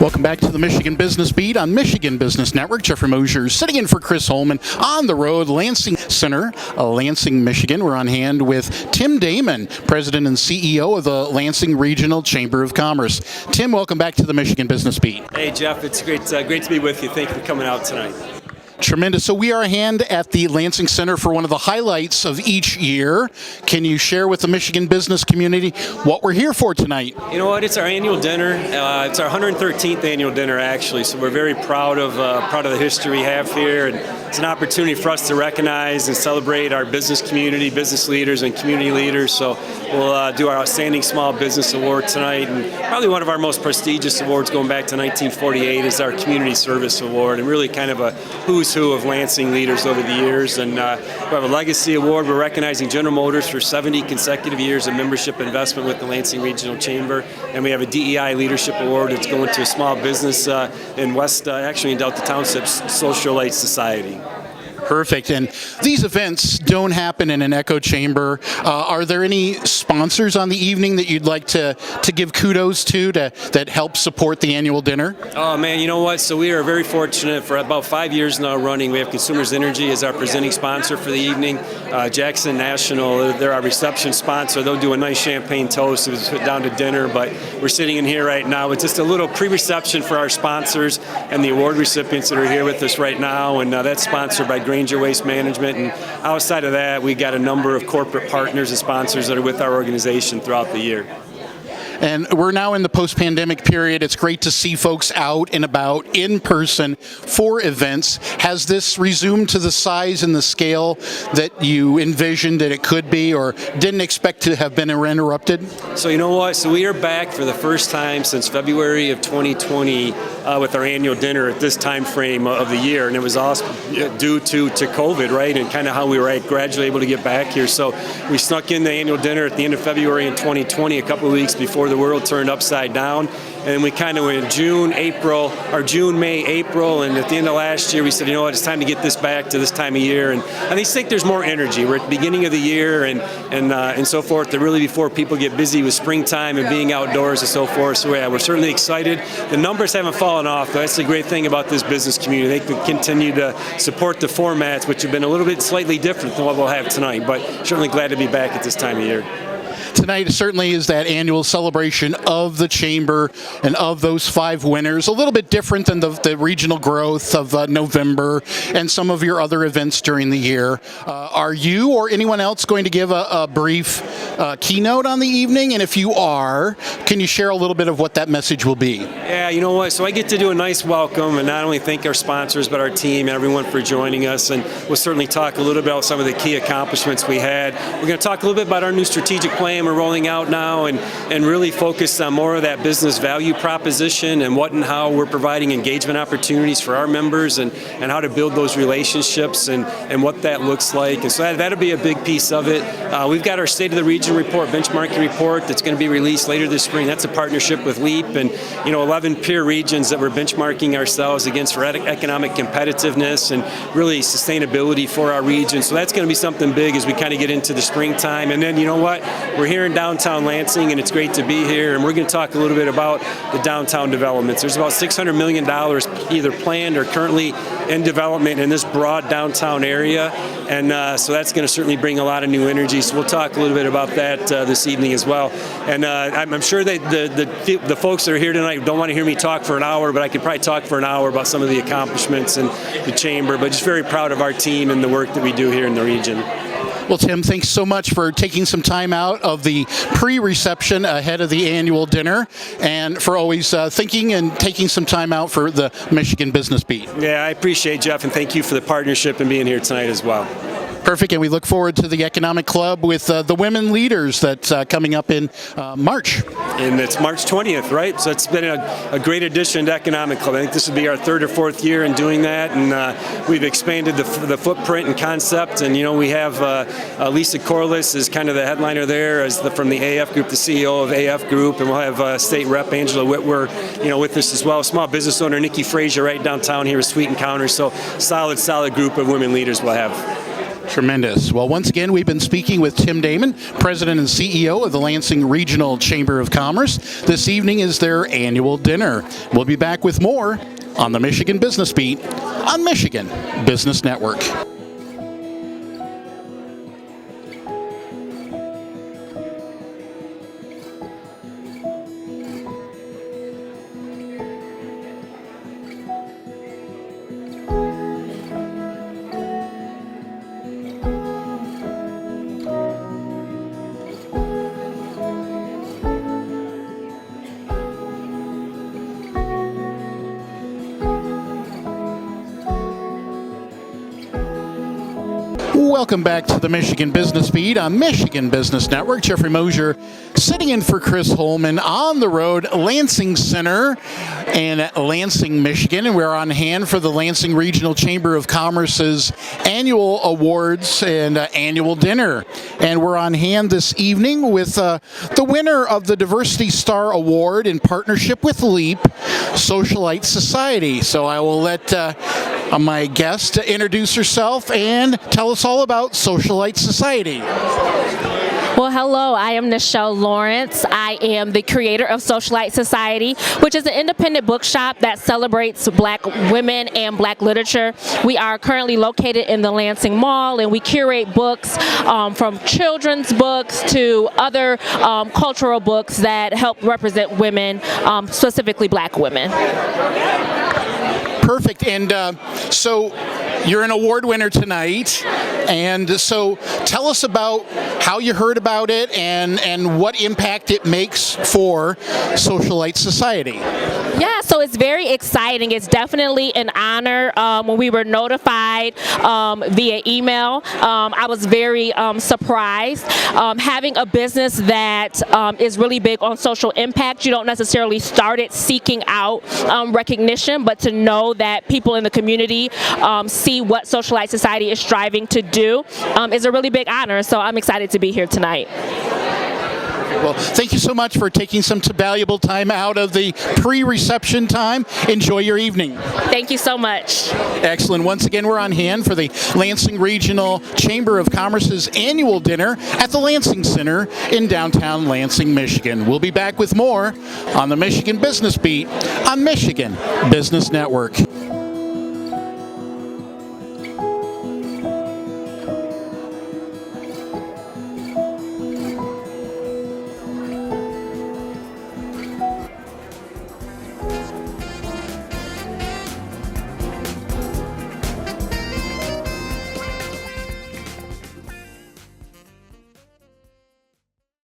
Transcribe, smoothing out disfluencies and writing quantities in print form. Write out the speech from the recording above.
Welcome back to the Michigan Business Beat on Michigan Business Network. Jeffrey Mosier sitting in for Chris Holman on the road, Lansing Center, Lansing, Michigan. We're on hand with Tim Daman, President and CEO of the Lansing Regional Chamber of Commerce. Tim, welcome back to the Michigan Business Beat. Hey, Jeff, it's great to be with you. Thank you for coming out tonight. Tremendous. So we are a hand at the Lansing Center for one of the highlights of each year. Can you share with the Michigan business community what we're here for tonight? You know what? It's our annual dinner. It's our 113th annual dinner, actually. So we're very proud of the history we have here, and it's an opportunity for us to recognize and celebrate our business community, business leaders, and community leaders. So we'll do our Outstanding Small Business Award tonight, and probably one of our most prestigious awards going back to 1948 is our Community Service Award, and really kind of a who's who of Lansing leaders over the years. And we have a Legacy Award. We're recognizing General Motors for 70 consecutive years of membership investment with the Lansing Regional Chamber, and we have a DEI Leadership Award that's going to a small business in actually in Delta Township's Socialight Society. Perfect. And these events don't happen in an echo chamber. Are there any sponsors on the evening that you'd like to give kudos to that help support the annual dinner? Oh, man, you know what? So we are very fortunate. For about 5 years now running, we have Consumers Energy as our presenting sponsor for the evening. Jackson National, they're our reception sponsor. They'll do a nice champagne toast. It was put down to dinner, but we're sitting in here right now with just a little pre-reception for our sponsors and the award recipients that are here with us right now, and that's sponsored by Granger Waste Management. And outside of that, we got a number of corporate partners and sponsors that are with our organization throughout the year. And we're now in the post-pandemic period. It's great to see folks out and about in person for events. Has this resumed to the size and the scale that you envisioned that it could be or didn't expect to have been interrupted? So you know what? So we are back for the first time since February of 2020 with our annual dinner at this time frame of the year. And it was also due to COVID, right? And kind of how we were gradually able to get back here. So we snuck in the annual dinner at the end of February in 2020, a couple of weeks before the world turned upside down. And we kind of went June, May, April, and at the end of last year we said, you know what, it's time to get this back to this time of year. And I just think there's more energy. We're at the beginning of the year and so forth, to really before people get busy with springtime and being outdoors and so forth. So yeah, we're certainly excited. The numbers haven't fallen off. That's the great thing about this business community. They can continue to support the formats, which have been a little bit slightly different than what we'll have tonight, but certainly glad to be back at this time of year. Tonight certainly is that annual celebration of the Chamber and of those 5 winners. A little bit different than the regional growth of November and some of your other events during the year. Are you or anyone else going to give a brief keynote on the evening? And if you are, can you share a little bit of what that message will be? Yeah, you know what? So I get to do a nice welcome and not only thank our sponsors, but our team, everyone for joining us. And we'll certainly talk a little bit about some of the key accomplishments we had. We're going to talk a little bit about our new strategic plan we're rolling out now and really focus on more of that business value proposition and what and how we're providing engagement opportunities for our members and how to build those relationships and what that looks like. And so that'll be a big piece of it. We've got our State of the Region report, benchmarking report, that's going to be released later this spring. That's a partnership with LEAP and 11 peer regions that we're benchmarking ourselves against for economic competitiveness and really sustainability for our region. So that's going to be something big as we kind of get into the springtime. And then you know what? We're here in downtown Lansing, and it's great to be here. And we're going to talk a little bit about the downtown developments. There's about $600 million either planned or currently in development in this broad downtown area. And so that's going to certainly bring a lot of new energy. So we'll talk a little bit about that this evening as well. And I'm sure that the folks that are here tonight don't want to hear me talk for an hour, but I could probably talk for an hour about some of the accomplishments in the Chamber. But just very proud of our team and the work that we do here in the region. Well, Tim, thanks so much for taking some time out of the pre-reception ahead of the annual dinner and for always thinking and taking some time out for the Michigan Business Beat. Yeah, I appreciate Jeff, and thank you for the partnership and being here tonight as well. Perfect, and we look forward to the Economic Club with the women leaders that's coming up in March. And it's March 20th, right? So it's been a great addition to Economic Club. I think this will be our 3rd or 4th year in doing that, and we've expanded the footprint and concept. And we have Lisa Corliss is kind of the headliner there from the AF Group, the CEO of AF Group, and we'll have State Rep Angela Whitwer, with us as well. Small business owner Nikki Frazier right downtown here with Sweet Encounters. So solid group of women leaders we'll have. Tremendous. Well, once again, we've been speaking with Tim Daman, President and CEO of the Lansing Regional Chamber of Commerce. This evening is their annual dinner. We'll be back with more on the Michigan Business Beat on Michigan Business Network. Welcome back to the Michigan Business Beat on Michigan Business Network. Jeffrey Mosier sitting in for Chris Holman on the road, Lansing Center in Lansing, Michigan. And we're on hand for the Lansing Regional Chamber of Commerce's annual awards and annual dinner. And we're on hand this evening with the winner of the Diversity Star Award in partnership with LEAP, Socialight Society. So I will let my guest introduce herself and tell us all about Socialight Society. Well, hello, I am Nyshell Lawrence. I am the creator of Socialight Society, which is an independent bookshop that celebrates Black women and Black literature. We are currently located in the Lansing Mall, and we curate books from children's books to other cultural books that help represent women, specifically Black women. Perfect. And so you're an award winner tonight. And so tell us about how you heard about it and what impact it makes for Socialight Society. Yeah, so it's very exciting. It's definitely an honor. When we were notified via email, I was very surprised. Having a business that is really big on social impact, you don't necessarily start it seeking out recognition, but to know that people in the community see what Socialight Society is striving to do is a really big honor. So I'm excited to be here tonight. Well, thank you so much for taking some valuable time out of the pre-reception time. Enjoy your evening. Thank you so much. Excellent. Once again, we're on hand for the Lansing Regional Chamber of Commerce's annual dinner at the Lansing Center in downtown Lansing, Michigan. We'll be back with more on the Michigan Business Beat on Michigan Business Network.